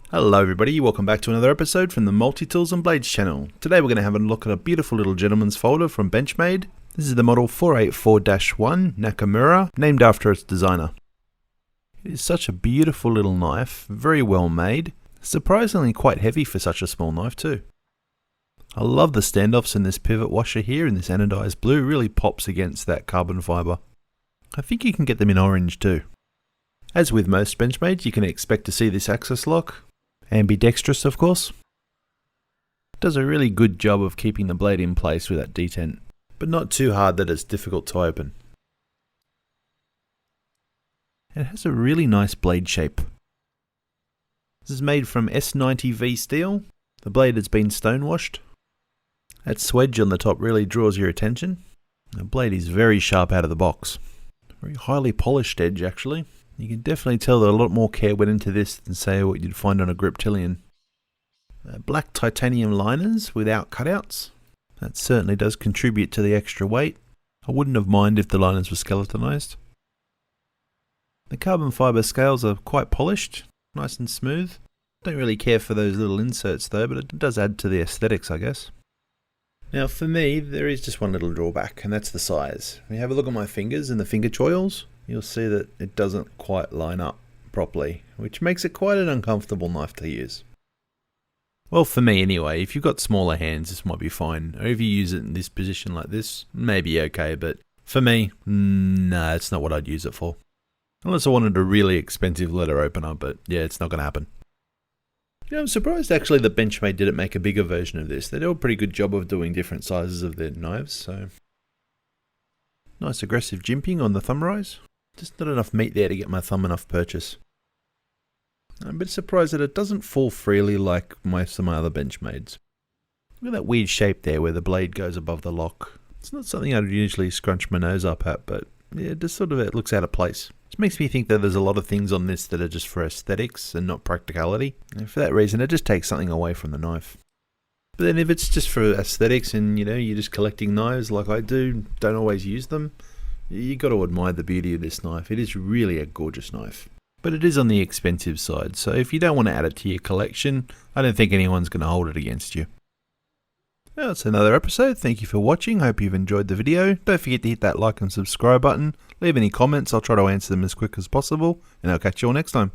Hello everybody, welcome back to another episode from the Multi-Tools and Blades channel. Today we're going to have a look at a beautiful little gentleman's folder from Benchmade. This is the model 484-1 Nakamura, named after its designer. It is such a beautiful little knife, very well made, surprisingly quite heavy for such a small knife too. I love the standoffs in this pivot washer here in this anodized blue, really pops against that carbon fibre. I think you can get them in orange too. As with most Benchmades, you can expect to see this axis lock. Ambidextrous, of course. It does a really good job of keeping the blade in place with that detent, but not too hard that it's difficult to open. It has a really nice blade shape. This is made from S90V steel. The blade has been stonewashed. That swedge on the top really draws your attention. The blade is very sharp out of the box. Very highly polished edge actually. You can definitely tell that a lot more care went into this than say what you'd find on a Griptilian. Black titanium liners without cutouts. That certainly does contribute to the extra weight. I wouldn't have minded if the liners were skeletonized. The carbon fibre scales are quite polished, nice and smooth. Don't really care for those little inserts though, but it does add to the aesthetics, I guess. Now for me, there is just one little drawback, and that's the size. When you have a look at my fingers and the finger choils, you'll see that it doesn't quite line up properly, which makes it quite an uncomfortable knife to use. Well, for me anyway, if you've got smaller hands, this might be fine. Or if you use it in this position like this, maybe okay, but for me, no, it's not what I'd use it for. Unless I wanted a really expensive letter opener, but yeah, it's not going to happen. You know, I'm surprised actually that Benchmade didn't make a bigger version of this. They do a pretty good job of doing different sizes of their knives, so. Nice aggressive jimping on the thumb rise. Just not enough meat there to get my thumb enough purchase. I'm a bit surprised that it doesn't fall freely like most of my other Benchmades. Look at that weird shape there where the blade goes above the lock. It's not something I'd usually scrunch my nose up at, but yeah, just sort of it looks out of place. It makes me think that there's a lot of things on this that are just for aesthetics and not practicality. And for that reason, it just takes something away from the knife. But then if it's just for aesthetics and, you know, you're just collecting knives like I do, don't always use them, you got to admire the beauty of this knife. It is really a gorgeous knife. But it is on the expensive side, so if you don't want to add it to your collection, I don't think anyone's going to hold it against you. Well, that's another episode. Thank you for watching. Hope you've enjoyed the video. Don't forget to hit that like and subscribe button. Leave any comments. I'll try to answer them as quick as possible, and I'll catch you all next time.